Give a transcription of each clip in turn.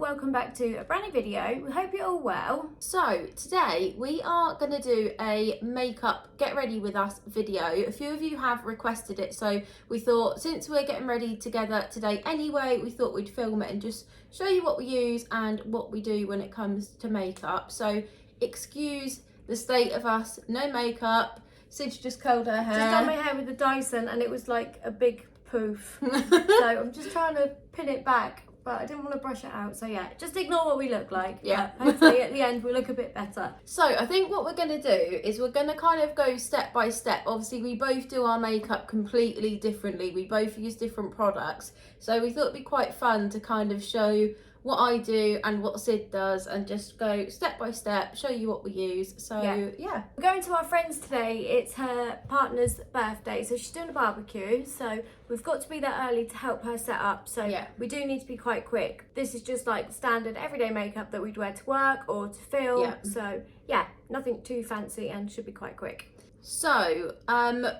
welcome back to a brand new video. We hope you're all well. So today we are going to do a makeup get ready with us video. A few of you have requested it, so we thought since we're getting ready together today anyway, we thought we'd film it and just show you what we use and what we do when it comes to makeup. So excuse the state of us, no makeup. Sid's just curled her hair. Just done my hair with the Dyson and it was like a big poof. So I'm just trying to pin it back, but I didn't want to brush it out. So yeah, just ignore what we look like. Yeah. But hopefully at the end we look a bit better. So I think what we're going to do is we're going to kind of go step by step. Obviously we both do our makeup completely differently. We both use different products. So we thought it'd be quite fun to kind of show what I do and what Sid does and just go step by step, show you what we use. So yeah. We're going to our friend's today. It's her partner's birthday, so she's doing a barbecue. So we've got to be there early to help her set up. So Yeah. we do need to be quite quick. This is just like standard everyday makeup that we'd wear to work or to film. Yeah. So yeah, nothing too fancy and should be quite quick. So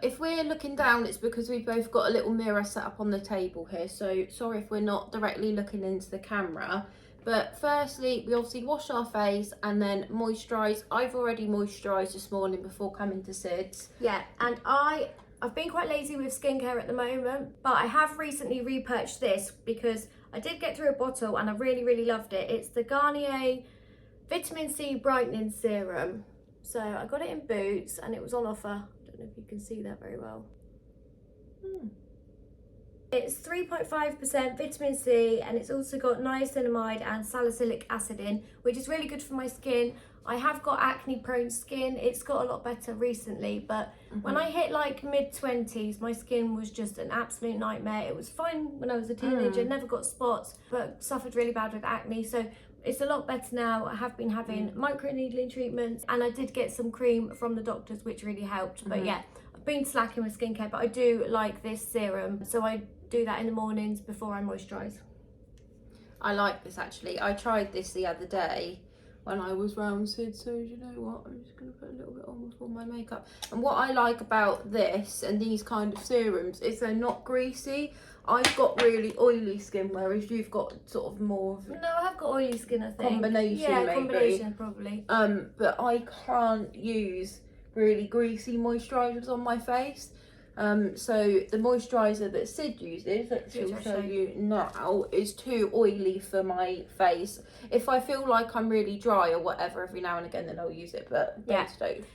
if we're looking down, it's because we've both got a little mirror set up on the table here. So sorry if we're not directly looking into the camera. But firstly, we obviously wash our face and then moisturise. I've already moisturised this morning before coming to Sid's. Yeah, and I've been quite lazy with skincare at the moment, but I have recently repurchased this because I did get through a bottle and I really loved it. It's the Garnier Vitamin C Brightening Serum. So I got it in Boots and it was on offer. I don't know if you can see that very well. It's 3.5% vitamin C and it's also got niacinamide and salicylic acid in, which is really good for my skin. I have got acne prone skin. It's got a lot better recently, but when I hit like mid-20s, my skin was just an absolute nightmare. It was fine when I was a teenager, never got spots, but suffered really bad with acne. So it's a lot better now. I have been having microneedling treatments and I did get some cream from the doctors, which really helped. But yeah, I've been slacking with skincare, but I do like this serum. So I do that in the mornings before I moisturise. I like this actually. I tried this the other day when I was round Sid, so you know what, I'm just going to put a little bit on before my makeup. And what I like about this and these kind of serums is they're not greasy. I've got really oily skin, whereas you've got sort of more of No, I have got oily skin, I think. combination, yeah, maybe. combination probably. But I can't use really greasy moisturisers on my face. So the moisturiser that Sid uses, that she'll show you now, is too oily for my face. If I feel like I'm really dry or whatever, every now and again, then I'll use it. But yeah,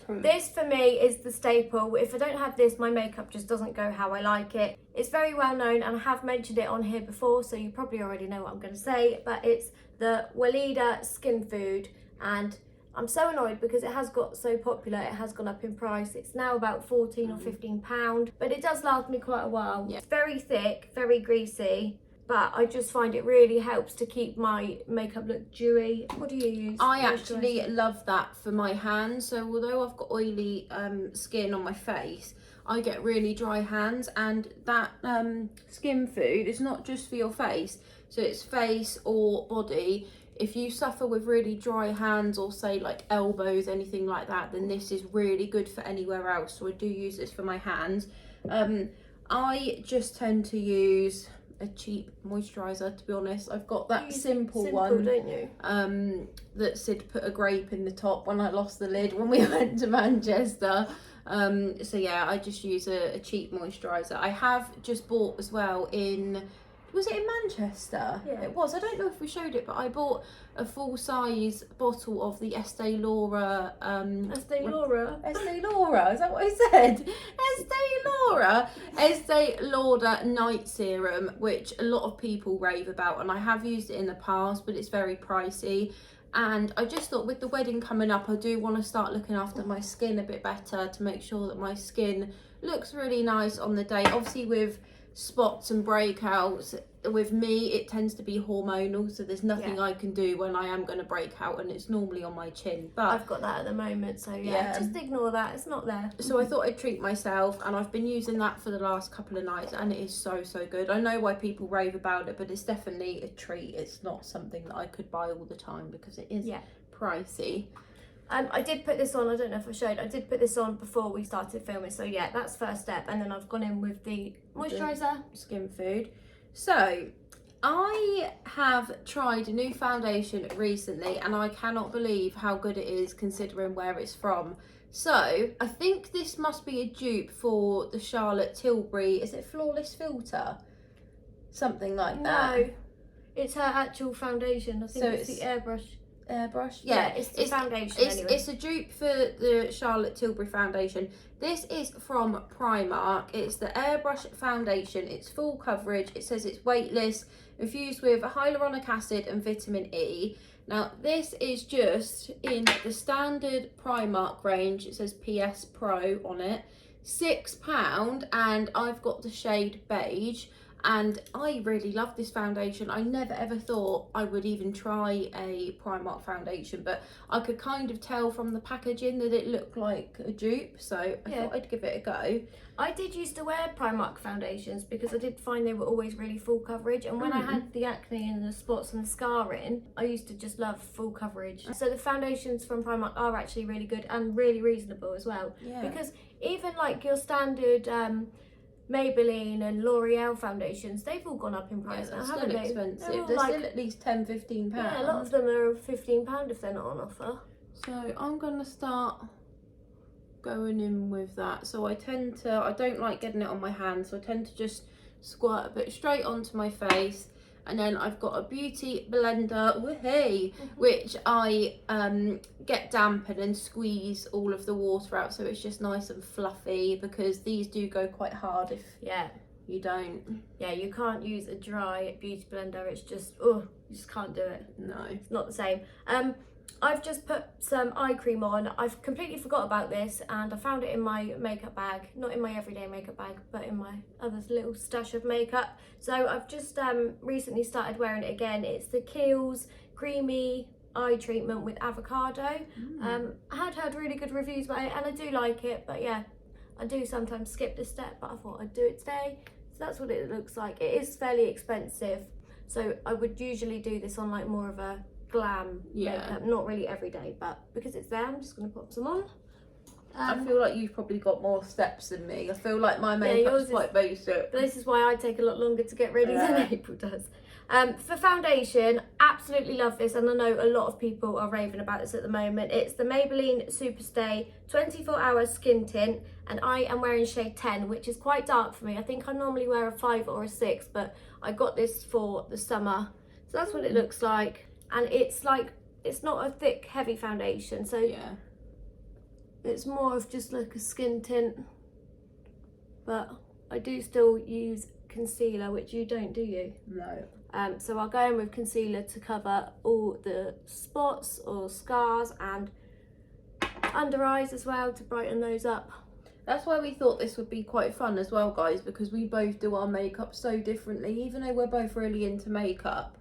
this for me is the staple. If I don't have this, my makeup just doesn't go how I like it. It's very well known and I have mentioned it on here before, so you probably already know what I'm going to say, but it's the Weleda Skin Food, and I'm so annoyed because it has got so popular. It has gone up in price. It's now about 14 or 15 pound, but it does last me quite a while. Yeah. It's very thick, very greasy, but I just find it really helps to keep my makeup look dewy. What do you use? I actually love that for my hands. So although I've got oily skin on my face, I get really dry hands, and that Skin Food is not just for your face. So it's face or body. If you suffer with really dry hands or say like elbows, anything like that, then this is really good for anywhere else. So I do use this for my hands. I just tend to use a cheap moisturiser, to be honest. I've got that simple one, don't you? that Sid put a grape in the top when I lost the lid when we went to Manchester. So yeah, I just use a cheap moisturiser. I have just bought as well in... Was it in Manchester? Yeah. It was. I don't know if we showed it, but I bought a full-size bottle of the Estee Lauder... Estee Lauder? Estee Lauder, is that what I said? Estee Lauder Night Serum, which a lot of people rave about, and I have used it in the past, but it's very pricey. And I just thought with the wedding coming up, I do want to start looking after my skin a bit better to make sure that my skin looks really nice on the day. Obviously with spots and breakouts, with me it tends to be hormonal, so there's nothing I can do when I am going to break out, and it's normally on my chin. But I've got that at the moment, so yeah, just ignore that, it's not there. So I thought I'd treat myself, and I've been using that for the last couple of nights, and it is so good. I know why people rave about it, but it's definitely a treat. It's not something that I could buy all the time because it is pricey. I did put this on, I don't know if I showed, I did put this on before we started filming, so yeah, that's first step. And then I've gone in with the moisturiser. Skin Food. So I have tried a new foundation recently and I cannot believe how good it is considering where it's from. So I think this must be a dupe for the Charlotte Tilbury, is it Flawless Filter? Something like that. No, it's her actual foundation. I think So it's the airbrush. Yeah, it's the foundation anyway. It's a dupe for the Charlotte Tilbury foundation. This is from Primark. It's the airbrush foundation. It's full coverage. It says it's weightless, infused with hyaluronic acid and vitamin E. Now this is just in the standard Primark range. It says PS Pro on it. £6, and I've got the shade beige. And I really love this foundation. I never ever thought I would even try a Primark foundation, but I could kind of tell from the packaging that it looked like a dupe, so I thought I'd give it a go. I did used to wear Primark foundations because I did find they were always really full coverage, and when I had the acne and the spots and the scarring, I used to just love full coverage. So the foundations from Primark are actually really good and really reasonable as well. Yeah. Because even like your standard Maybelline and L'Oreal foundations, they've all gone up in price now, haven't they? Expensive. They're still at least £10-15. Yeah, a lot of them are £15 if they're not on offer. So I'm gonna start going in with that. So I don't like getting it on my hands, so I tend to just squirt a bit straight onto my face. And then I've got a beauty blender, which I get damp and then squeeze all of the water out, so it's just nice and fluffy, because these do go quite hard if you don't. Yeah, you can't use a dry beauty blender. It's just, you just can't do it. No. It's not the same. I've just put some eye cream on. I've completely forgot about this, and I found it in my makeup bag. Not in my everyday makeup bag, but in my other little stash of makeup. So I've just recently started wearing it again. It's the Kiehl's Creamy Eye Treatment with Avocado. I had heard really good reviews about it, and I do like it, but yeah, I do sometimes skip this step, but I thought I'd do it today. So that's what it looks like. It is fairly expensive, so I would usually do this on like more of a glam makeup, not really every day, but because it's there, I'm just going to pop some on. I feel like you've probably got more steps than me. I feel like my makeup's quite basic. But this is why I take a lot longer to get ready than April does. For foundation, absolutely love this, and I know a lot of people are raving about this at the moment. It's the Maybelline Superstay 24-hour skin tint, and I am wearing shade 10, which is quite dark for me. I think I normally wear a 5 or a 6, but I got this for the summer. So that's what it looks like. And it's like, it's not a thick, heavy foundation, so it's more of just like a skin tint. But I do still use concealer, which you don't, do you? No. So I'll go in with concealer to cover all the spots or scars, and under eyes as well to brighten those up. That's why we thought this would be quite fun as well, guys, because we both do our makeup so differently, even though we're both really into makeup.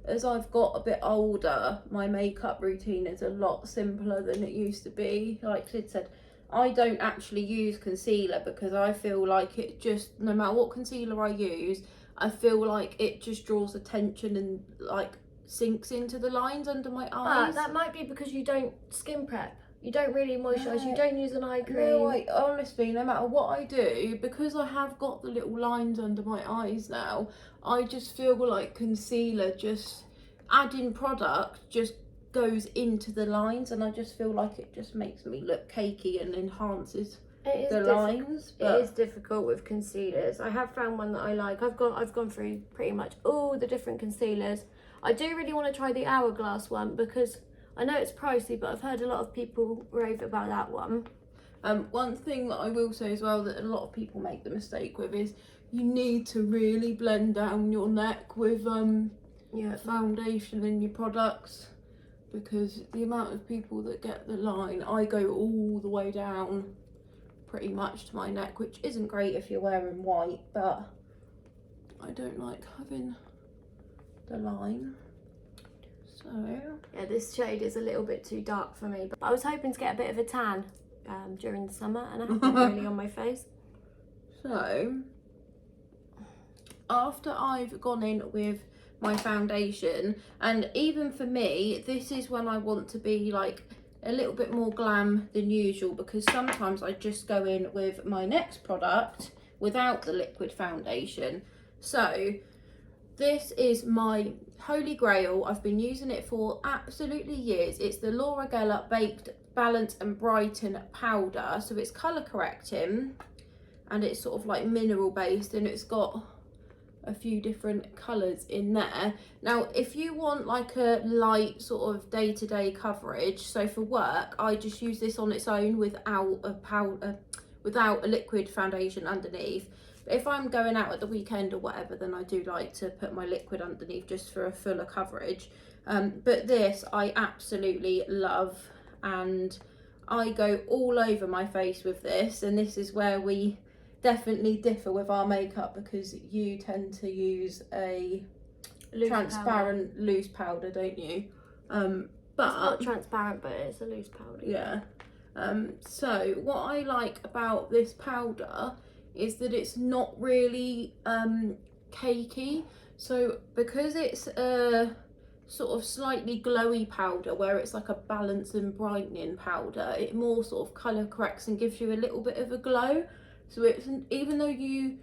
As I've got a bit older, my makeup routine is a lot simpler than it used to be. Like Sid said, I don't actually use concealer because I feel like it just, no matter what concealer I use, I feel like it just draws attention and like sinks into the lines under my eyes. But that might be because you don't skin prep. You don't really moisturise, you don't use an eye cream. No, honestly, no matter what I do, because I have got the little lines under my eyes now, I just feel like concealer, just adding product, just goes into the lines, and I just feel like it just makes me look cakey and enhances the lines. It is difficult with concealers. I have found one that I like. I've gone through pretty much all the different concealers. I do really want to try the Hourglass one because I know it's pricey, but I've heard a lot of people rave about that one. One thing that I will say as well that a lot of people make the mistake with is you need to really blend down your neck with foundation in your products, because the amount of people that get the line, I go all the way down pretty much to my neck, which isn't great if you're wearing white, but I don't like having the line. So yeah, this shade is a little bit too dark for me, but I was hoping to get a bit of a tan during the summer, and I haven't really on my face. So after I've gone in with my foundation, and even for me, this is when I want to be like a little bit more glam than usual, because sometimes I just go in with my next product without the liquid foundation. So This is my holy grail. I've been using it for absolutely years. It's the Laura Geller Baked Balance and Brighten powder. So it's colour correcting and it's sort of like mineral based, and it's got a few different colours in there. Now if you want like a light sort of day-to-day coverage, so for work I just use this on its own without a powder, without a liquid foundation underneath. But if I'm going out at the weekend or whatever, then I do like to put my liquid underneath just for a fuller coverage. But this I absolutely love, and I go all over my face with this, and this is where we definitely differ with our makeup, because you tend to use a transparent loose powder, don't you? But it's not transparent, but it's a loose powder. Yeah. So what I like about this powder is that it's not really cakey. So because it's a sort of slightly glowy powder, where it's like a balance and brightening powder, it more sort of colour corrects and gives you a little bit of a glow. So it's, even though you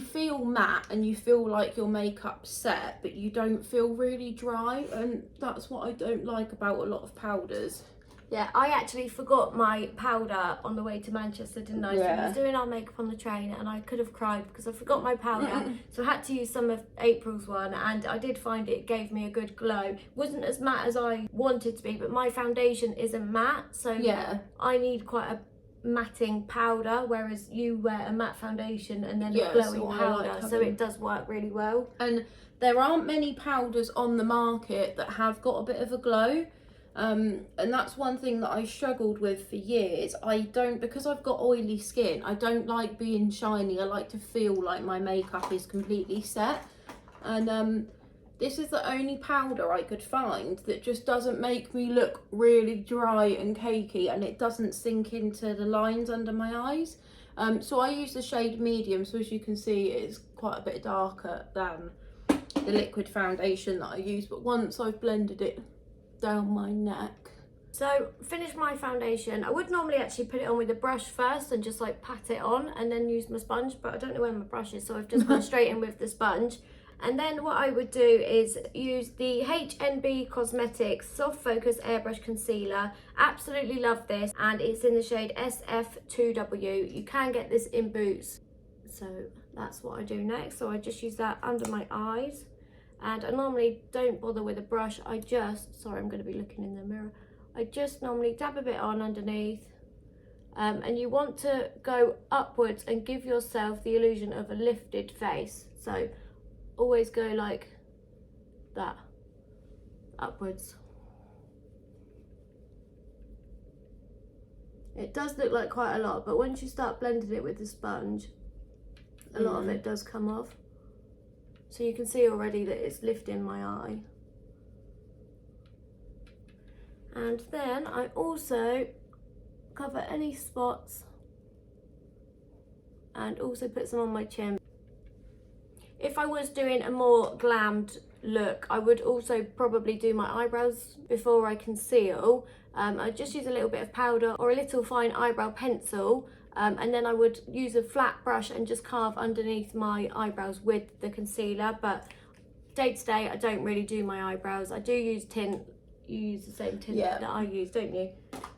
feel matte and you feel like your makeup's set, but you don't feel really dry, and that's what I don't like about a lot of powders. Yeah, I actually forgot my powder on the way to Manchester, didn't I? So I was doing our makeup on the train and I could have cried because I forgot my powder. So I had to use some of April's one, and I did find it gave me a good glow. It wasn't as matte as I wanted to be, but my foundation isn't matte, so yeah, I need quite a matting powder, whereas you wear a matte foundation and then a glowing powder, so it does work really well. And there aren't many powders on the market that have got a bit of a glow. And that's one thing that I struggled with for years. Because I've got oily skin, I don't like being shiny. I like to feel like my makeup is completely set. And this is the only powder I could find that just doesn't make me look really dry and cakey, and it doesn't sink into the lines under my eyes. So I use the shade medium, so as you can see it's quite a bit darker than the liquid foundation that I use, but once I've blended it down my neck. So finish my foundation. I would normally actually put it on with a brush first and just like pat it on and then use my sponge, but I don't know where my brush is, so I've just gone straight in with the sponge. And then what I would do is use the HNB Cosmetics Soft Focus Airbrush Concealer. Absolutely love this, and it's in the shade SF2W. You can get this in Boots. So that's what I do next. So I just use that under my eyes. And I normally don't bother with a brush. Sorry, I'm going to be looking in the mirror. I just normally dab a bit on underneath. And you want to go upwards and give yourself the illusion of a lifted face. So always go like that, upwards. It does look like quite a lot, but once you start blending it with the sponge, a lot of it does come off. So you can see already that it's lifting my eye. And then I also cover any spots and also put some on my chin. If I was doing a more glammed look, I would also probably do my eyebrows before I conceal. I just use a little bit of powder or a little fine eyebrow pencil, and then I would use a flat brush and just carve underneath my eyebrows with the concealer. But day to day, I don't really do my eyebrows. I do use tint. You use the same tint that I use, don't you?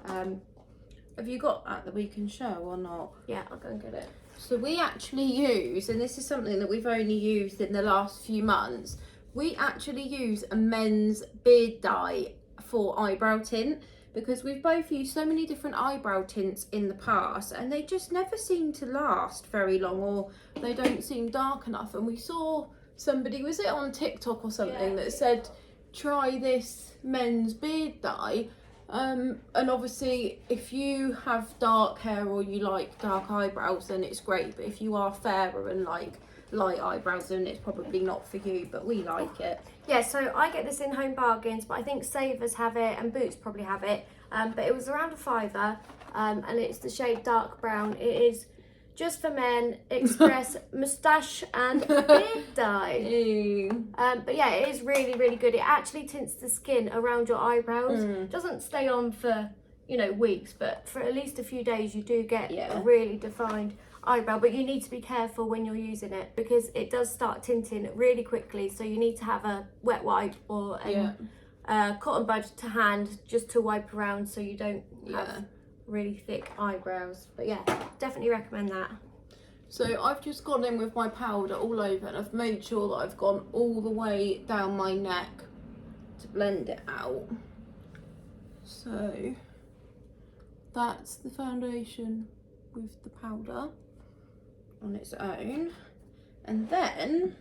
Have you got that we can show or not? Yeah, I'll go and get it. So we actually use, and this is something that we've only used in the last few months, we actually use a men's beard dye for eyebrow tint, because we've both used so many different eyebrow tints in the past and they just never seem to last very long, or they don't seem dark enough. And we saw somebody, was it on TikTok or something, that said try this men's beard dye. And obviously if you have dark hair or you like dark eyebrows, then it's great, but if you are fairer and like light eyebrows, then it's probably not for you, but we like it. Yeah, so I get this in Home Bargains, but I think Savers have it and Boots probably have it, but it was around £5, and it's the shade dark brown. It is just for men, express moustache and beard dye. But yeah, it is really, really good. It actually tints the skin around your eyebrows. Doesn't stay on for you know, weeks, but for at least a few days you do get Yeah. a really defined eyebrow. But you need to be careful when you're using it because it does start tinting really quickly, so you need to have a wet wipe or a cotton bud to hand just to wipe around so you don't have really thick eyebrows. But yeah, definitely recommend that. So I've just gone in with my powder all over, and I've made sure that I've gone all the way down my neck to blend it out. So that's the foundation with the powder on its own. And then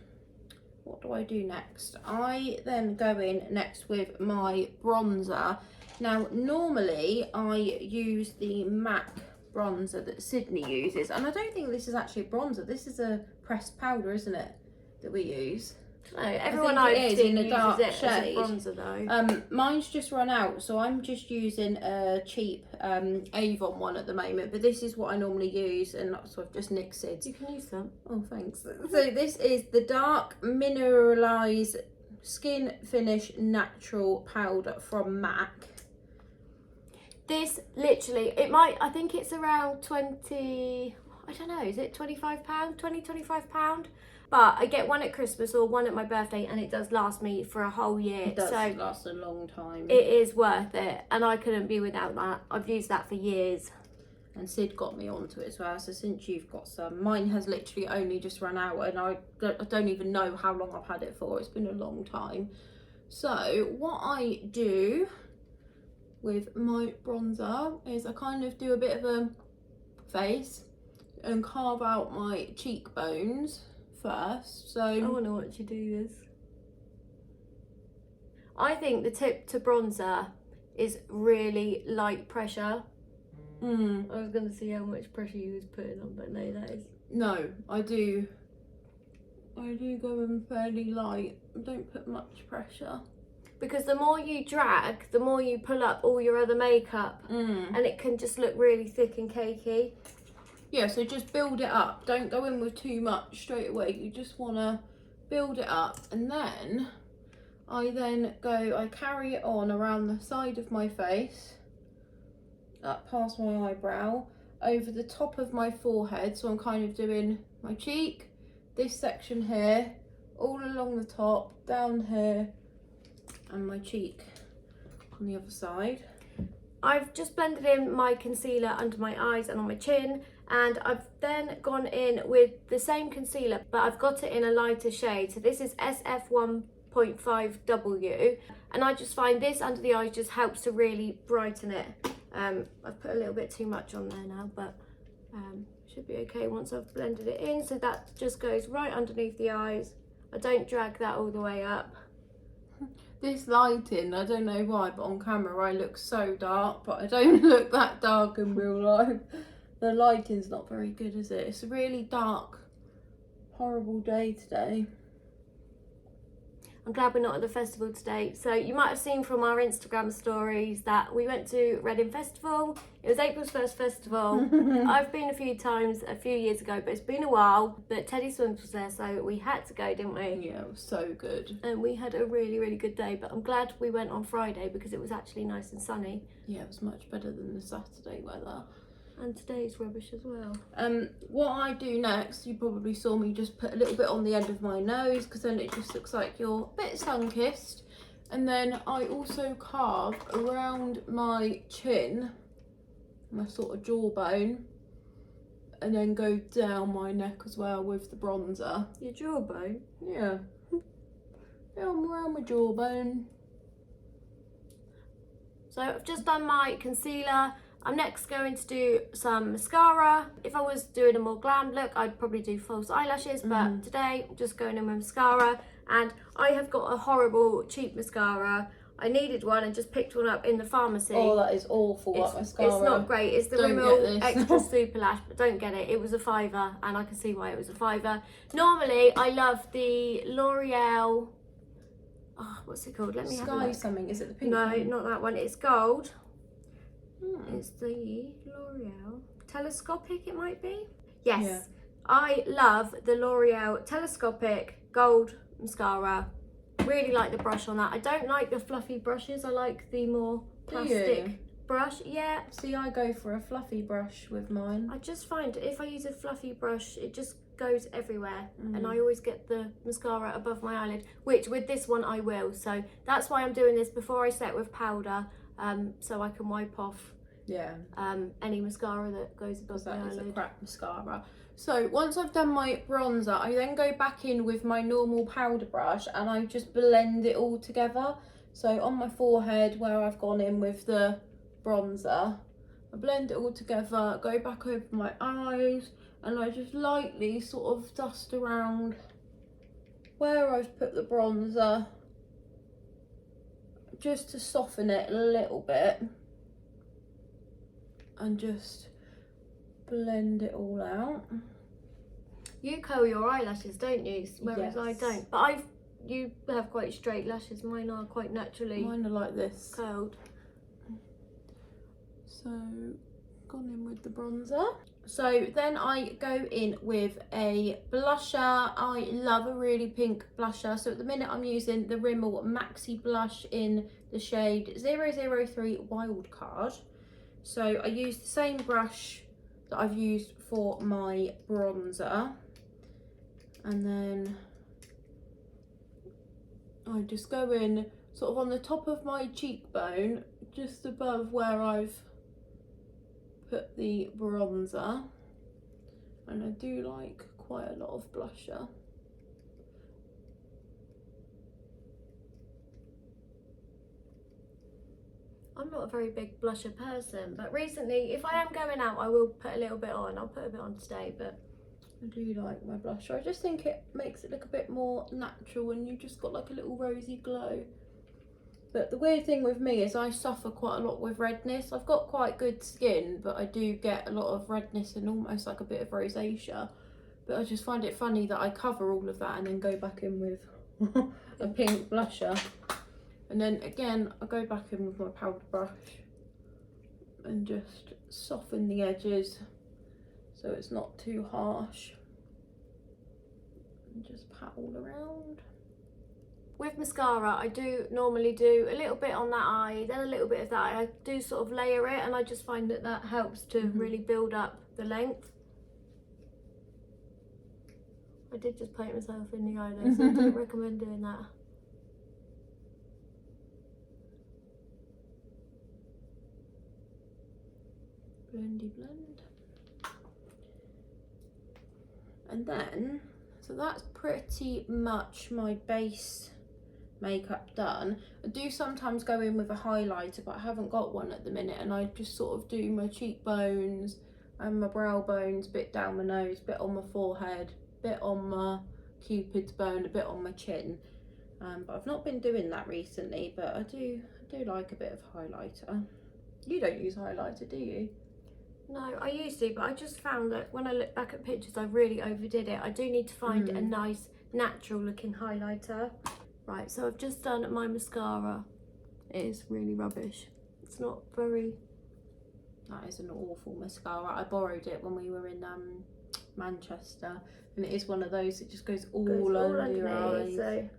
what do I do next? I then go in next with my bronzer. Now normally I use the MAC bronzer that Sydney uses, and I don't think this is actually a bronzer, this is a pressed powder, isn't it, that we use? No, everyone I've seen uses dark it shade. as a bronzer though. Mine's just run out, so I'm just using a cheap Avon one at the moment, but this is what I normally use, and so I've just nicked Sid's. You can use them. Oh, thanks. So this is the Dark Mineralized Skin Finish Natural Powder from MAC. This literally, it might, I think it's around 20, I don't know, is it £25, £25? But I get one at Christmas or one at my birthday, and it does last me for a whole year. It does so last a long time. It is worth it, and I couldn't be without that. I've used that for years. And Sid got me onto it as well, so since you've got some, mine has literally only just run out, and I don't even know how long I've had it for. It's been a long time. So what I do with my bronzer is I kind of do a bit of a face and carve out my cheekbones first. So I want to watch you do this. I think the tip to bronzer is really light pressure. I was going to see how much pressure you was putting on, but no, that is... No, I do go in fairly light. I don't put much pressure. Because the more you drag, the more you pull up all your other makeup, and it can just look really thick and cakey. Yeah, so just build it up. Don't go in with too much straight away. You just want to build it up, and then I carry it on around the side of my face, up past my eyebrow, over the top of my forehead. So I'm kind of doing my cheek, this section here, all along the top, down here, and my cheek on the other side. I've just blended in my concealer under my eyes and on my chin, and I've then gone in with the same concealer, but I've got it in a lighter shade. So this is SF1.5W, and I just find this under the eyes just helps to really brighten it. I've put a little bit too much on there now, but should be okay once I've blended it in. So that just goes right underneath the eyes. I don't drag that all the way up. This lighting, I don't know why, but on camera I look so dark, but I don't look that dark in real life. The lighting's not very good, is it? It's a really dark, horrible day today. I'm glad we're not at the festival today. So you might have seen from our Instagram stories that we went to Reading Festival. It was April's first festival. I've been a few times a few years ago, but it's been a while. But Teddy Swims was there, so we had to go, didn't we? Yeah, it was so good. And we had a really, really good day. But I'm glad we went on Friday because it was actually nice and sunny. Yeah, it was much better than the Saturday weather. And today's rubbish as well. What I do next, you probably saw me just put a little bit on the end of my nose, because then it just looks like you're a bit sun-kissed. And then I also carve around my chin, my sort of jawbone, and then go down my neck as well with the bronzer. Your jawbone? Yeah. Down around my jawbone. So I've just done my concealer. I'm next going to do some mascara. If I was doing a more glam look, I'd probably do false eyelashes, but today I'm just going in with mascara, and I have got a horrible cheap mascara. I needed one and just picked one up in the pharmacy. Oh, that is awful, that mascara. It's not great. It's the Rimmel Extra Super Lash, but don't get it. It was a £5, and I can see why it was a £5. Normally, I love the L'Oreal, what's it called? Let me have a look. Something, is it the pink No, one? not that one. It's gold. It's the L'Oreal Telescopic, it might be. Yes, yeah. I love the L'Oreal Telescopic Gold Mascara. Really like the brush on that. I don't like the fluffy brushes. I like the more plastic brush. Yeah. See, I go for a fluffy brush with mine. I just find if I use a fluffy brush, it just goes everywhere, and I always get the mascara above my eyelid, which with this one I will. So that's why I'm doing this before I set with powder, so I can wipe off any mascara that goes above my eyelid. That is a crap mascara. So once I've done my bronzer, I then go back in with my normal powder brush and I just blend it all together. So on my forehead where I've gone in with the bronzer, I blend it all together, go back over my eyes, and I just lightly sort of dust around where I've put the bronzer, just to soften it a little bit, and just blend it all out. You curl your eyelashes, don't you? Whereas I don't. But you have quite straight lashes. Mine are quite naturally. Mine are like this. Curled. So, gone in with the bronzer. So then I go in with a blusher. I love a really pink blusher. So at the minute I'm using the Rimmel Maxi Blush in the shade 003 Wildcard. So I use the same brush that I've used for my bronzer. And then I just go in sort of on the top of my cheekbone, just above where I've put the bronzer, and I do like quite a lot of blusher. I'm not a very big blusher person, but recently if I am going out I will put a little bit on. I'll put a bit on today, but I do like my blusher. I just think it makes it look a bit more natural and you've just got like a little rosy glow. But the weird thing with me is I suffer quite a lot with redness. I've got quite good skin, but I do get a lot of redness and almost like a bit of rosacea. But I just find it funny that I cover all of that and then go back in with a pink blusher. And then again, I go back in with my powder brush and just soften the edges so it's not too harsh. And just pat all around. with mascara, I do normally do a little bit on that eye, then a little bit of that. I do sort of layer it, and I just find that that helps to really build up the length. I did just paint myself in the eye though, so I don't recommend doing that. Blendy blend. And then, so that's pretty much my base makeup done. I do sometimes go in with a highlighter, but I haven't got one at the minute, and I just sort of do my cheekbones and my brow bones, bit down my nose, bit on my forehead, bit on my cupid's bone, a bit on my chin. But I've not been doing that recently, but I do like a bit of highlighter. You don't use highlighter, do you? No, I used to, but I just found that when I look back at pictures, I really overdid it. I do need to find a nice, natural looking highlighter. Right, so I've just done my mascara. It is really rubbish. It's not very... That is an awful mascara. I borrowed it when we were in Manchester, and it is one of those that just goes all under your eyes.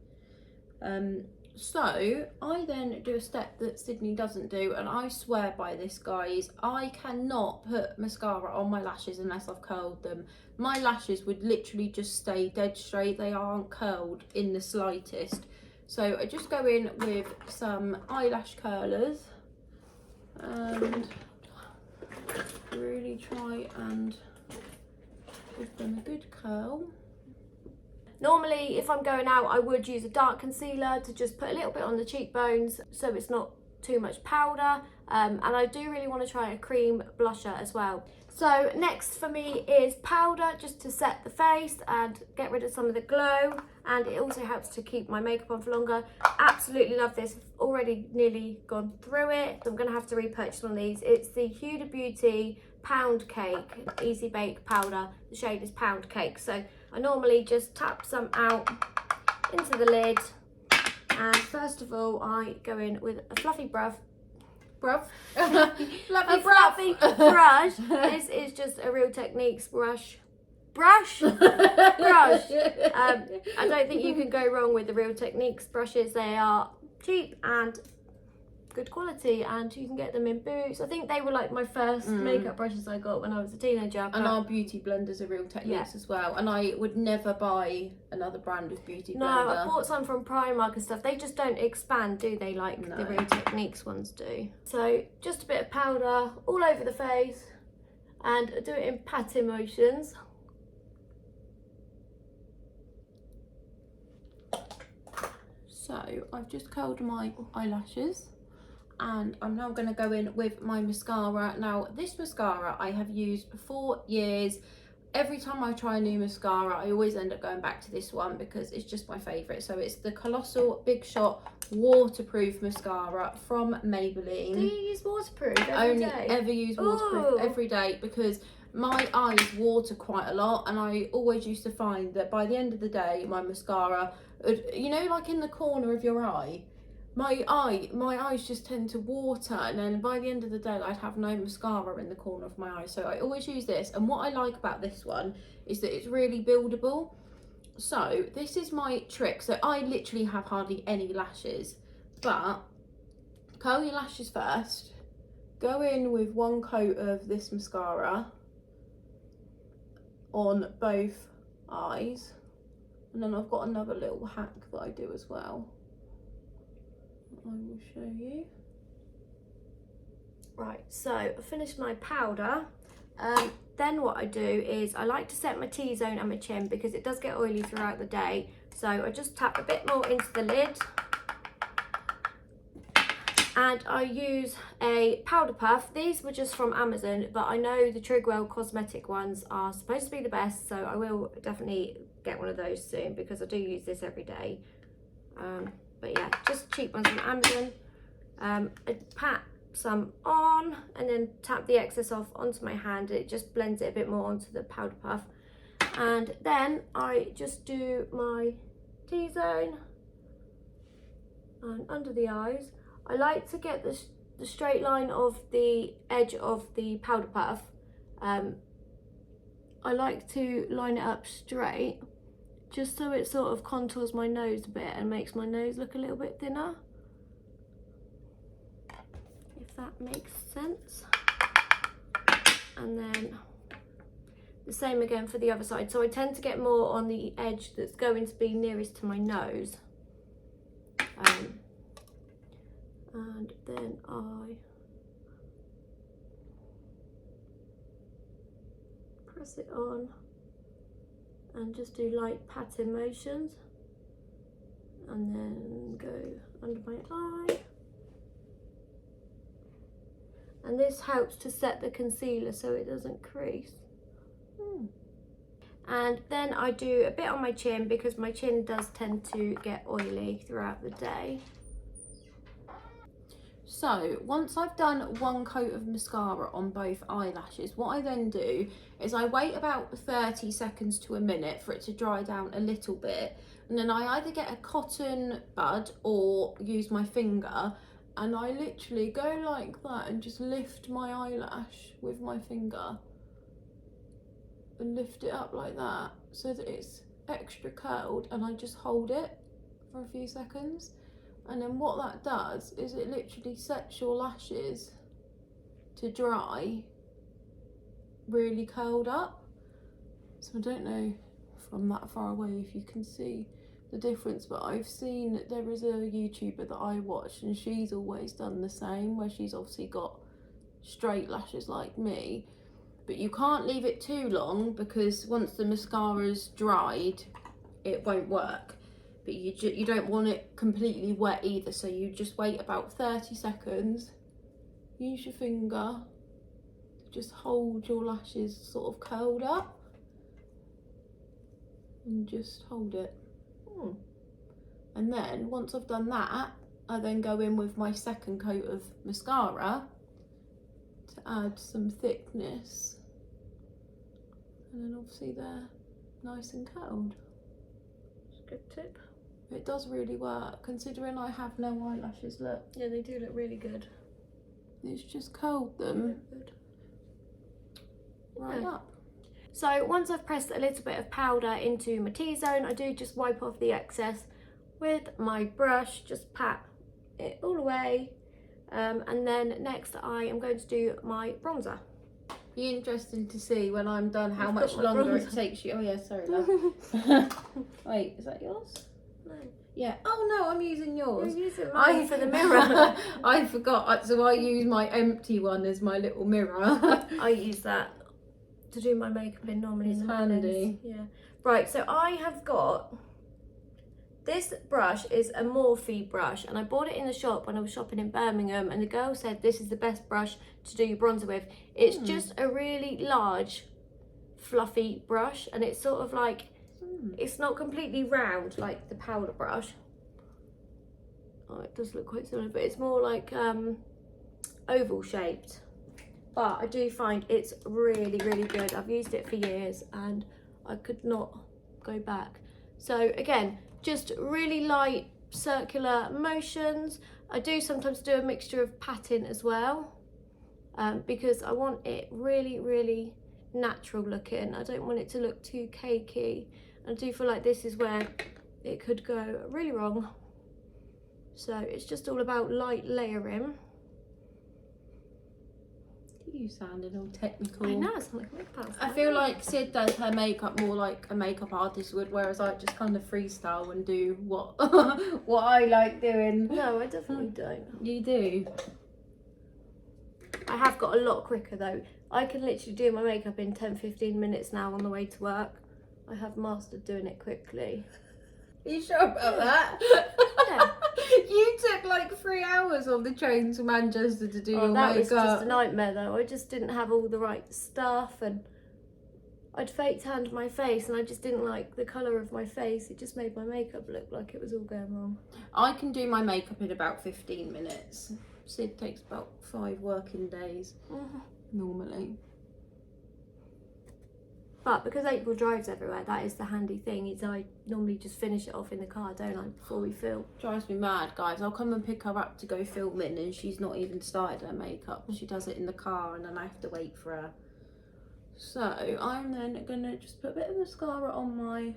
So I then do a step that Sydney doesn't do, and I swear by this, guys. I cannot put mascara on my lashes unless I've curled them. My lashes would literally just stay dead straight. They aren't curled in the slightest. So I just go in with some eyelash curlers and really try and give them a good curl. Normally, if I'm going out, I would use a dark concealer to just put a little bit on the cheekbones so it's not too much powder. And I do really want to try a cream blusher as well. So next for me is powder, just to set the face and get rid of some of the glow. And it also helps to keep my makeup on for longer. Absolutely love this. I've already nearly gone through it. I'm going to have to repurchase one of these. It's the Huda Beauty Pound Cake Easy Bake Powder. The shade is Pound Cake. So I normally just tap some out into the lid, and first of all I go in with a fluffy brush. Fluffy brush. This is just a Real Techniques brush. I don't think you can go wrong with the Real Techniques brushes. They are cheap and good quality, and you can get them in Boots. I think they were like my first makeup brushes I got when I was a teenager. And our beauty blenders are Real Techniques as well. And I would never buy another brand of beauty blender. No, I bought some from Primark and stuff. They just don't expand, do they, like the Real Techniques ones do. So just a bit of powder all over the face, and do it in patting motions. So I've just curled my eyelashes, and I'm now going to go in with my mascara. Now this mascara I have used for years. Every time I try a new mascara, I always end up going back to this one because it's just my favourite. So it's the Colossal Big Shot Waterproof Mascara from Maybelline. Do you use waterproof every day? Only ever use waterproof every day because my eyes water quite a lot, and I always used to find that by the end of the day my mascara, you know, like in the corner of your eye, my eyes just tend to water, and then by the end of the day I'd have no mascara in the corner of my eye. So I always use this, and what I like about this one is that it's really buildable. So this is my trick. So I literally have hardly any lashes, but curl your lashes first, go in with one coat of this mascara on both eyes, and then I've got another little hack that I do as well. I will show you. Right, so I finished my powder. Then what I do is I like to set my T-zone and my chin because it does get oily throughout the day. So I just tap a bit more into the lid, and I use a powder puff. These were just from Amazon, but I know the Trigwell cosmetic ones are supposed to be the best, so I will definitely get one of those soon because I do use this every day. But yeah, just cheap ones from Amazon. I pat some on and then tap the excess off onto my hand. It just blends it a bit more onto the powder puff. And then I just do my T-zone and under the eyes. I like to get the straight line of the edge of the powder puff. I like to line it up straight, just so it sort of contours my nose a bit and makes my nose look a little bit thinner, if that makes sense. And then the same again for the other side. So I tend to get more on the edge that's going to be nearest to my nose. And then I press it on and just do light patting motions, and then go under my eye. And this helps to set the concealer so it doesn't crease. And then I do a bit on my chin because my chin does tend to get oily throughout the day. So once I've done one coat of mascara on both eyelashes, what I then do is I wait about 30 seconds to a minute for it to dry down a little bit, and then I either get a cotton bud or use my finger, and I literally go like that and just lift my eyelash with my finger and lift it up like that so that it's extra curled, and I just hold it for a few seconds. And then what that does is it literally sets your lashes to dry really curled up. So I don't know from that far away if you can see the difference, but I've seen there is a YouTuber that I watch and she's always done the same, where she's obviously got straight lashes like me, but you can't leave it too long because once the mascara's dried it won't work. But you don't want it completely wet either, so you just wait about 30 seconds, use your finger, just hold your lashes sort of curled up and just hold it. And then once I've done that, I then go in with my second coat of mascara to add some thickness, and then obviously they're nice and curled. It's a good tip. It does really work, considering I have no eyelashes, look. Yeah, they do look really good. It's just curled them right up. So once I've pressed a little bit of powder into my T-zone, I do just wipe off the excess with my brush, just pat it all away, And then next I am going to do my bronzer. Be interesting to see when I'm done how I've much got my longer it bronzer. takes you. Oh yeah, sorry love. Wait, is that yours? No. Yeah. Oh no, I'm using yours. You're using mine for the mirror. I forgot, so I use my empty one as my little mirror. I use that to do my makeup in normally. It's in the handy. mornings. Yeah. Right, so I have got, this brush is a Morphe brush, and I bought it in the shop when I was shopping in Birmingham, and the girl said this is the best brush to do your bronzer with. It's just a really large, fluffy brush, and it's sort of like, it's not completely round like the powder brush. Oh, it does look quite similar, but it's more like oval shaped. But I do find it's really, really good. I've used it for years and I could not go back. So again, just really light circular motions. I do sometimes do a mixture of patting as well, because I want it really, really natural looking. I don't want it to look too cakey. I do feel like this is where it could go really wrong. So it's just all about light layering. You sounded all technical. I know, it's like a makeup artist. I feel like Sid does her makeup more like a makeup artist would, whereas I just kind of freestyle and do what what I like doing. No, I definitely don't. You do. I have got a lot quicker though. I can literally do my makeup in 10-15 minutes now on the way to work. I have mastered doing it quickly. Are you sure about that? Yeah. You took like 3 hours on the train to Manchester to do your That makeup. was just a nightmare though. I just didn't have all the right stuff, and I'd fake tanned my face and I just didn't like the colour of my face. It just made my makeup look like it was all going wrong. I can do my makeup in about 15 minutes. Sid takes about 5 working days normally. But because April drives everywhere, that is the handy thing, is I normally just finish it off in the car, don't I, before we film. Drives me mad, guys. I'll come and pick her up to go filming and she's not even started her makeup. She does it in the car and then I have to wait for her. So I'm then gonna just put a bit of mascara on my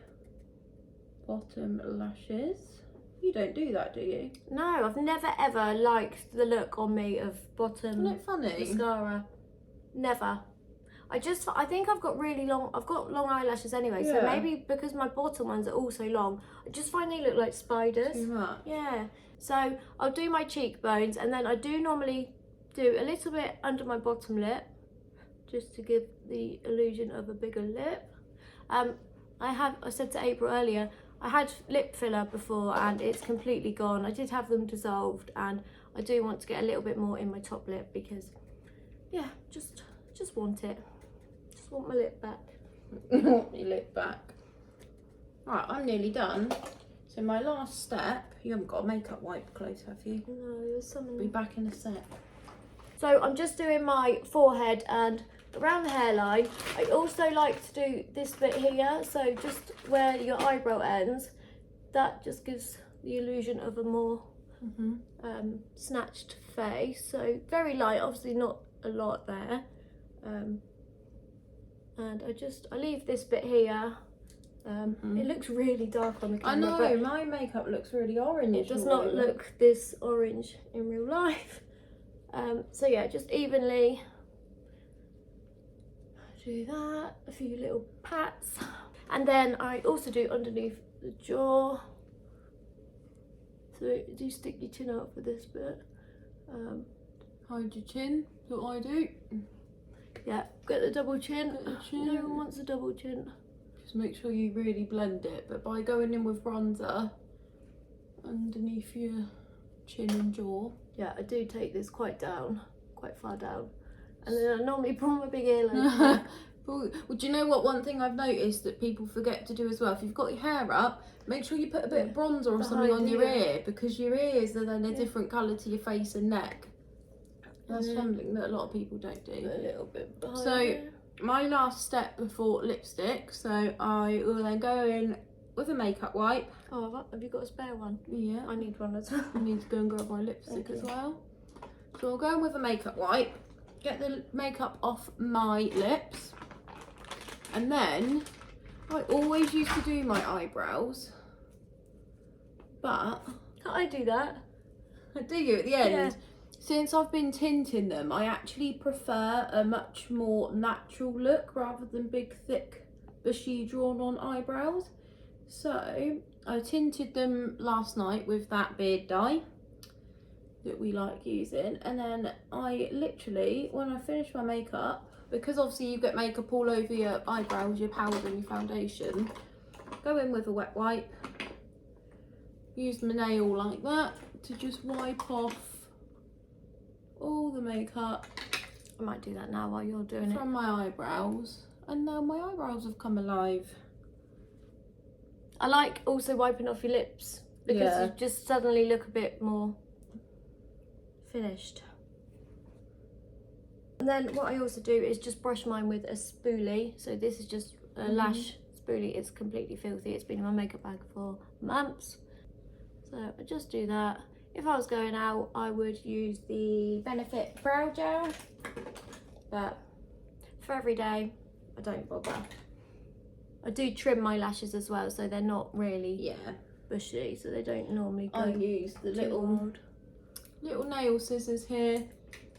bottom lashes. You don't do that, do you? No, I've never ever liked the look on me of bottom Isn't it funny? mascara. Never. I think I've got long eyelashes anyway, so Yeah. maybe because my bottom ones are also long, I just find they look like spiders. Too much. Yeah. So I'll do my cheekbones, and then I do normally do a little bit under my bottom lip, just to give the illusion of a bigger lip. I said to April earlier, I had lip filler before and it's completely gone. I did have them dissolved, and I do want to get a little bit more in my top lip because, yeah, just want it. Just want my lip back. Your lip back. Right, I'm nearly done. So my last step, you haven't got a makeup wipe close, have you? No, there's some. Be back in a sec. So I'm just doing my forehead and around the hairline. I also like to do this bit here, so just where your eyebrow ends. That just gives the illusion of a more snatched face. So very light, obviously not a lot there. And I leave this bit here. It looks really dark on the camera. I know, but my makeup looks really orange. it does not look this orange in real life. So yeah, just evenly do that, a few little pats, and then I also do underneath the jaw. So do stick your chin out for this bit. Hide your chin, that's what I do. Yeah, get the double chin. Get the chin. No one wants a double chin. Just make sure you really blend it, but by going in with bronzer underneath your chin and jaw. Yeah, I do take this quite far down. And then I normally pull my big earlobe. Well, do you know what? One thing I've noticed that people forget to do as well, if you've got your hair up, make sure you put a bit of bronzer or something on your ear, because your ears are then a different colour to your face and neck. That's something that a lot of people don't do. A little bit behind. So my last step before lipstick, so I will then go in with a makeup wipe. Oh, have you got a spare one? Yeah. I need one as well. I need to go and grab my lipstick as well. So I'll go in with a makeup wipe, get the makeup off my lips, and then I always used to do my eyebrows, but Can't I do that? I do you at the end. Yeah. Since I've been tinting them, I actually prefer a much more natural look rather than big, thick, bushy, drawn-on eyebrows. So I tinted them last night with that beard dye that we like using, and then I literally, when I finish my makeup, because obviously you get makeup all over your eyebrows, your powder and your foundation, go in with a wet wipe, use my nail like that to just wipe off all the makeup. I might do that now while you're doing it. From my eyebrows, and now my eyebrows have come alive. I like also wiping off your lips because you just suddenly look a bit more finished. And then what I also do is just brush mine with a spoolie. So this is just a lash spoolie. It's completely filthy. It's been in my makeup bag for months. So I just do that. If I was going out, I would use the Benefit Brow Gel, but for every day, I don't bother. I do trim my lashes as well, so they're not really bushy, so they don't normally go. I use the little nail scissors here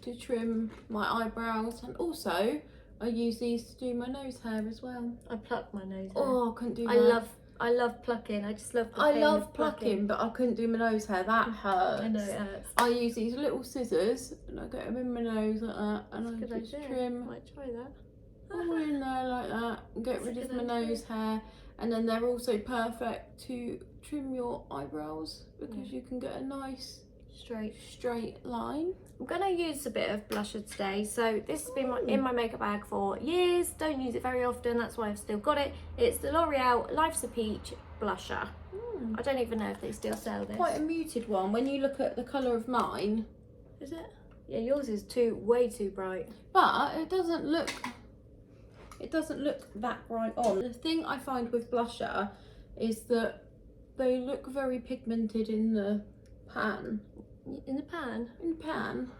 to trim my eyebrows, and also I use these to do my nose hair as well. I pluck my nose hair. Oh, I couldn't do that. I love plucking. I just love the I pain love of plucking, but I couldn't do my nose hair. That hurts. I know it hurts. I use these little scissors and I get them in my nose like that, and I just trim. Might try that. All in there like that, and get rid of my nose hair. And then they're also perfect to trim your eyebrows because you can get a nice straight line. I'm gonna use a bit of blusher today. So this has been in my makeup bag for years. Don't use it very often, that's why I've still got it. It's the L'Oreal Life's a Peach blusher. I don't even know if they still sell this. Quite a muted one when you look at the colour of mine. Is it? Yeah, yours is way too bright. But it doesn't look that bright on. The thing I find with blusher is that they look very pigmented in the pan. In the pan? In the pan.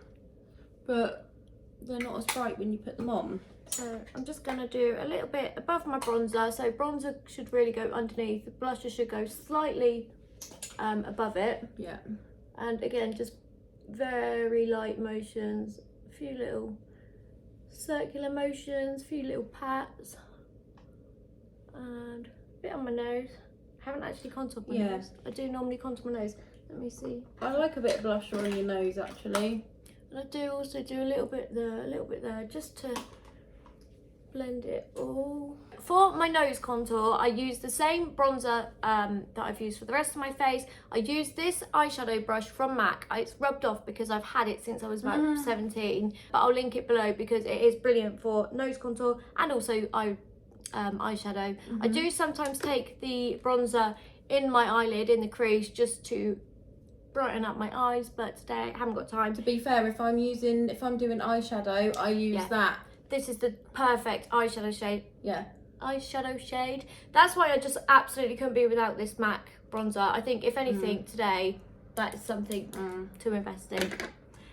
But they're not as bright when you put them on. So I'm just going to do a little bit above my bronzer. So bronzer should really go underneath. The blusher should go slightly above it. Yeah. And again, just very light motions. A few little circular motions, a few little pats. And a bit on my nose. I haven't actually contoured my nose. I do normally contour my nose. Let me see. I like a bit of blusher on your nose actually. And I do also do a little bit there, just to blend it all. For my nose contour, I use the same bronzer that I've used for the rest of my face. I use this eyeshadow brush from MAC. It's rubbed off because I've had it since I was about 17, but I'll link it below because it is brilliant for nose contour and also eyeshadow. I do sometimes take the bronzer in my eyelid, in the crease, just to brighten up my eyes, but today I haven't got time. To be fair, if I'm doing eyeshadow, I use that. This is the perfect eyeshadow shade. Yeah. Eyeshadow shade. That's why I just absolutely couldn't be without this MAC bronzer. I think if anything today, that is something to invest in.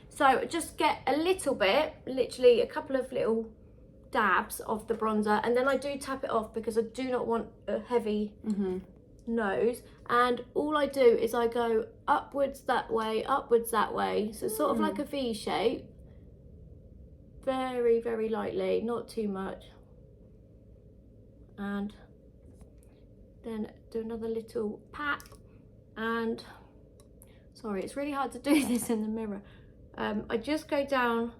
So just get a little bit, literally a couple of little dabs of the bronzer, and then I do tap it off because I do not want a heavy nose. And all I do is I go upwards that way, so sort of like a V shape, very, very lightly, not too much, and then do another little pat. And sorry, it's really hard to do this in the mirror. I just go down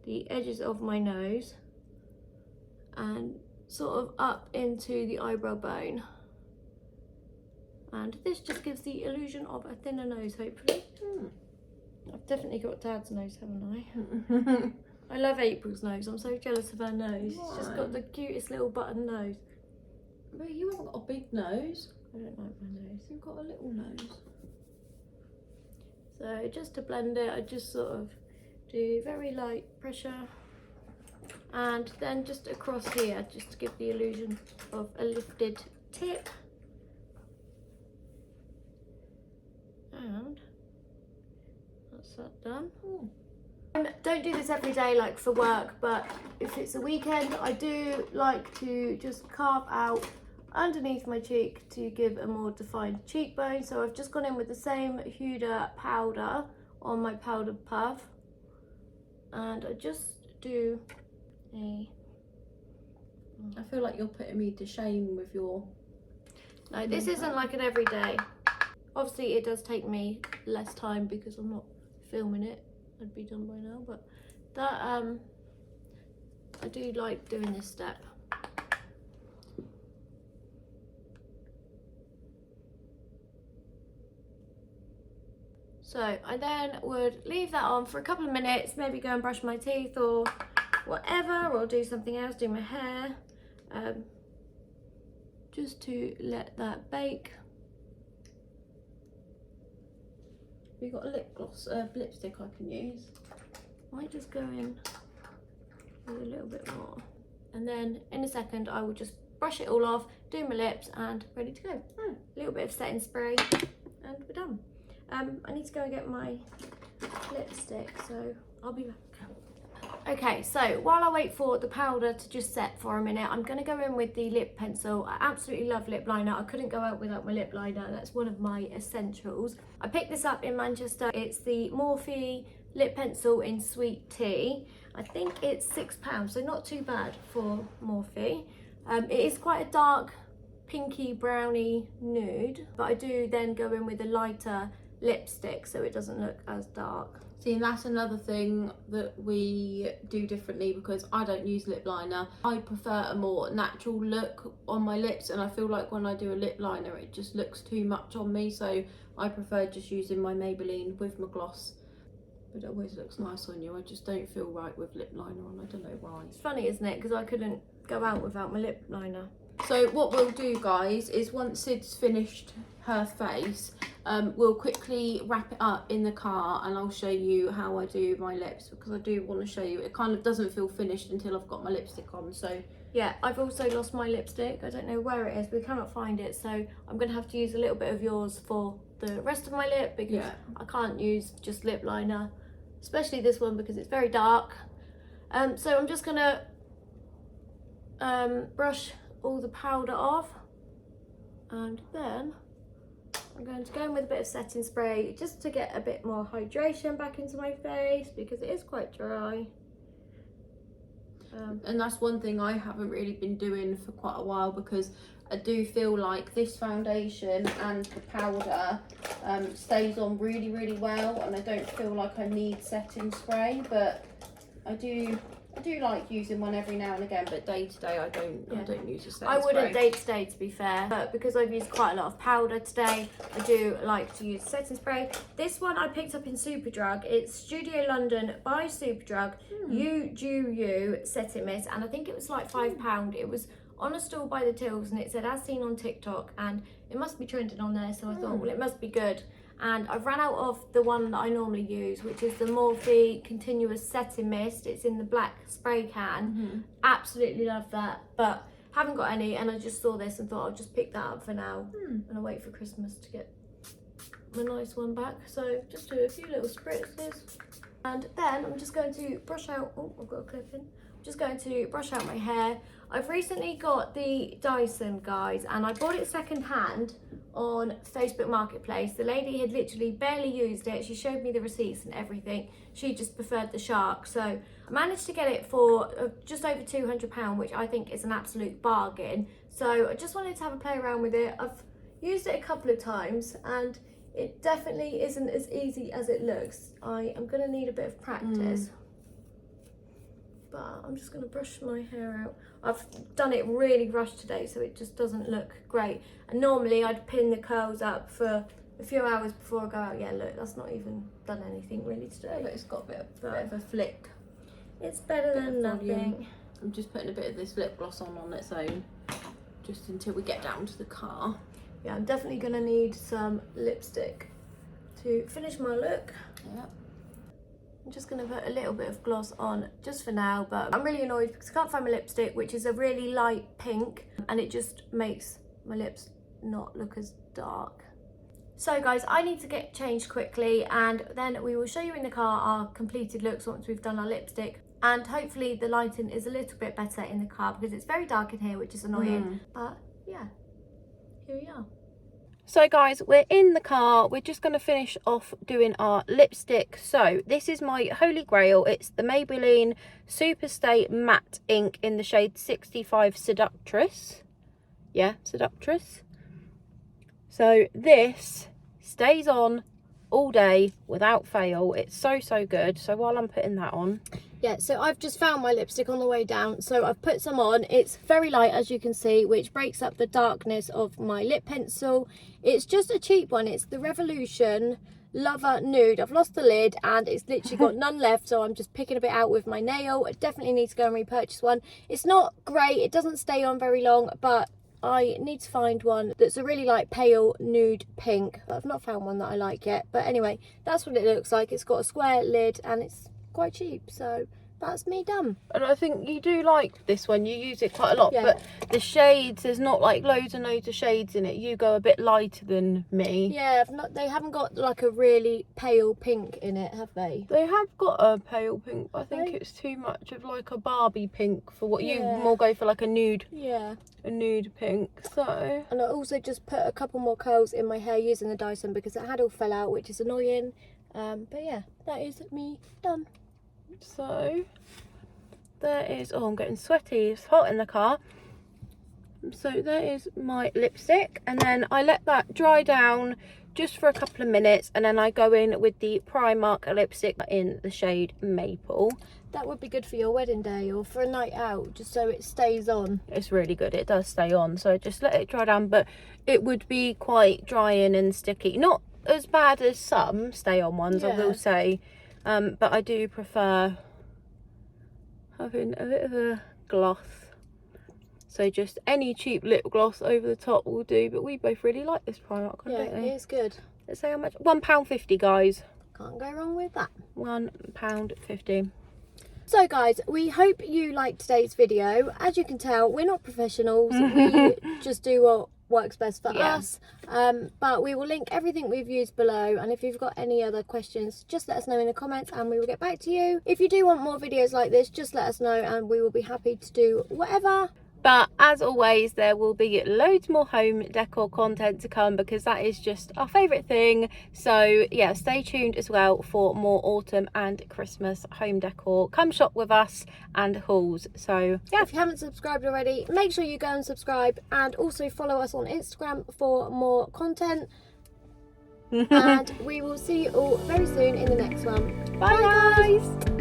the edges of my nose and sort of up into the eyebrow bone. And this just gives the illusion of a thinner nose, hopefully. I've definitely got Dad's nose, haven't I? I love April's nose. I'm so jealous of her nose. She's just got the cutest little button nose. But you haven't got a big nose. I don't like my nose. You've got a little nose. So just to blend it, I just sort of do very light pressure. And then just across here, just to give the illusion of a lifted tip. And that's that done. Don't do this every day like for work, but if it's a weekend, I do like to just carve out underneath my cheek to give a more defined cheekbone. So I've just gone in with the same Huda powder on my powder puff, and I just do a... I feel like you're putting me to shame with your... No, this isn't like an everyday. Obviously it does take me less time because I'm not filming it. I'd be done by now, but that I do like doing this step. So I then would leave that on for a couple of minutes, maybe go and brush my teeth or whatever, or do something else, do my hair, just to let that bake. We've got a lip gloss, lipstick I can use. Might just go in with a little bit more. And then in a second I will just brush it all off, do my lips, and ready to go. A little bit of setting spray and we're done. I need to go and get my lipstick, so I'll be back. Okay, so while I wait for the powder to just set for a minute, I'm going to go in with the lip pencil. I absolutely love lip liner. I couldn't go out without my lip liner. That's one of my essentials. I picked this up in Manchester. It's the Morphe lip pencil in Sweet Tea. I think it's £6, so not too bad for Morphe. It is quite a dark pinky browny nude, but I do then go in with a lighter lipstick so it doesn't look as dark. See, and that's another thing that we do differently, because I don't use lip liner. I prefer a more natural look on my lips, and I feel like when I do a lip liner it just looks too much on me, so I prefer just using my Maybelline with my gloss. But it always looks nice on you. I just don't feel right with lip liner on. I don't know why. It's funny, isn't it? Because I couldn't go out without my lip liner. So what we'll do, guys, is once Sid's finished her face, we'll quickly wrap it up in the car and I'll show you how I do my lips, because I do want to show you. It kind of doesn't feel finished until I've got my lipstick on. So yeah, I've also lost my lipstick. I don't know where it is. We cannot find it, so I'm going to have to use a little bit of yours for the rest of my lip, because I can't use just lip liner, especially this one because it's very dark. So I'm just going to brush all the powder off, and then I'm going to go in with a bit of setting spray just to get a bit more hydration back into my face because it is quite dry. And that's one thing I haven't really been doing for quite a while, because I do feel like this foundation and the powder stays on really, really well, and I don't feel like I need setting spray, but I do like using one every now and again, but day to day I don't use a setting spray. I wouldn't day to day, to be fair, but because I've used quite a lot of powder today, I do like to use setting spray. This one I picked up in Superdrug. It's Studio London by Superdrug. You Do You Setting Mist, and I think it was like £5. It was on a stall by the tills and it said as seen on TikTok, and it must be trending on there, so I thought, well, it must be good. And I've ran out of the one that I normally use, which is the Morphe Continuous Setting Mist. It's in the black spray can. Absolutely love that, but haven't got any, and I just saw this and thought I'll just pick that up for now and I'll wait for Christmas to get my nice one back. So just do a few little spritzes, and then I'm just going to brush out, oh, I've got a clip in. I'm just going to brush out my hair. I've recently got the Dyson, guys, and I bought it second hand on Facebook Marketplace. The lady had literally barely used it. She showed me the receipts and everything. She just preferred the Shark. So I managed to get it for just over £200, which I think is an absolute bargain. So I just wanted to have a play around with it. I've used it a couple of times and it definitely isn't as easy as it looks. I am going to need a bit of practice. But I'm just going to brush my hair out. I've done it really rushed today, so it just doesn't look great. And normally I'd pin the curls up for a few hours before I go out. Yeah, look, that's not even done anything really today. But it's got a bit of a flick. It's better than nothing. I'm just putting a bit of this lip gloss on its own, just until we get down to the car. Yeah, I'm definitely going to need some lipstick to finish my look. Yeah. I'm just going to put a little bit of gloss on just for now, but I'm really annoyed because I can't find my lipstick, which is a really light pink, and it just makes my lips not look as dark. So guys, I need to get changed quickly, and then we will show you in the car our completed looks once we've done our lipstick, and hopefully the lighting is a little bit better in the car because it's very dark in here, which is annoying. But yeah, here we are. So guys, we're in the car. We're just going to finish off doing our lipstick. So this is my holy grail. It's the Maybelline Superstay Matte Ink in the shade 65 Seductress. Yeah, Seductress. So this stays on all day without fail. It's so good. So while I'm putting that on, yeah, so I've just found my lipstick on the way down, so I've put some on. It's very light, as you can see, which breaks up the darkness of my lip pencil. It's just a cheap one. It's the Revolution Lover Nude. I've lost the lid and it's literally got none left, so I'm just picking a bit out with my nail. I definitely need to go and repurchase one. It's not great, it doesn't stay on very long, but I need to find one that's a really like pale nude pink. I've not found one that I like yet, but anyway, that's what it looks like. It's got a square lid and it's quite cheap, so that's me done. and I think you do like this one. You use it quite a lot, Yeah. but the shades, there's not like loads and loads of shades in it. You go a bit lighter than me. Yeah, they haven't got like a really pale pink in it, have they? They have got a pale pink, but I think Right. it's too much of like a Barbie pink for what you Yeah. more go for, like a nude pink. So, And I also just put a couple more curls in my hair using the Dyson because it had all fell out, which is annoying. But yeah, that is me done. So there is, oh, I'm getting sweaty, it's hot in the car. So there is my lipstick, and then I let that dry down just for a couple of minutes, and then I go in with the Primark lipstick in the shade Maple. That would be good for your wedding day or for a night out, just so it stays on. It's really good, it does stay on, so just let it dry down, but it would be quite drying and sticky. Not as bad as some stay on ones, I will say. But I do prefer having a bit of a gloss. So just any cheap lip gloss over the top will do. But we both really like this Primark one, don't we? It's good. Let's say how much? £1.50, guys. Can't go wrong with that. £1.50. So guys, we hope you liked today's video. As you can tell, we're not professionals. We just do what works best for us. But we will link everything we've used below, and if you've got any other questions, just let us know in the comments and we will get back to you. If you do want more videos like this, just let us know and we will be happy to do whatever. But as always, there will be loads more home decor content to come, because that is just our favourite thing. So yeah, stay tuned as well for more autumn and Christmas home decor. Come shop with us and hauls. So yeah, if you haven't subscribed already, make sure you go and subscribe, and also follow us on Instagram for more content. And we will see you all very soon in the next one. bye guys.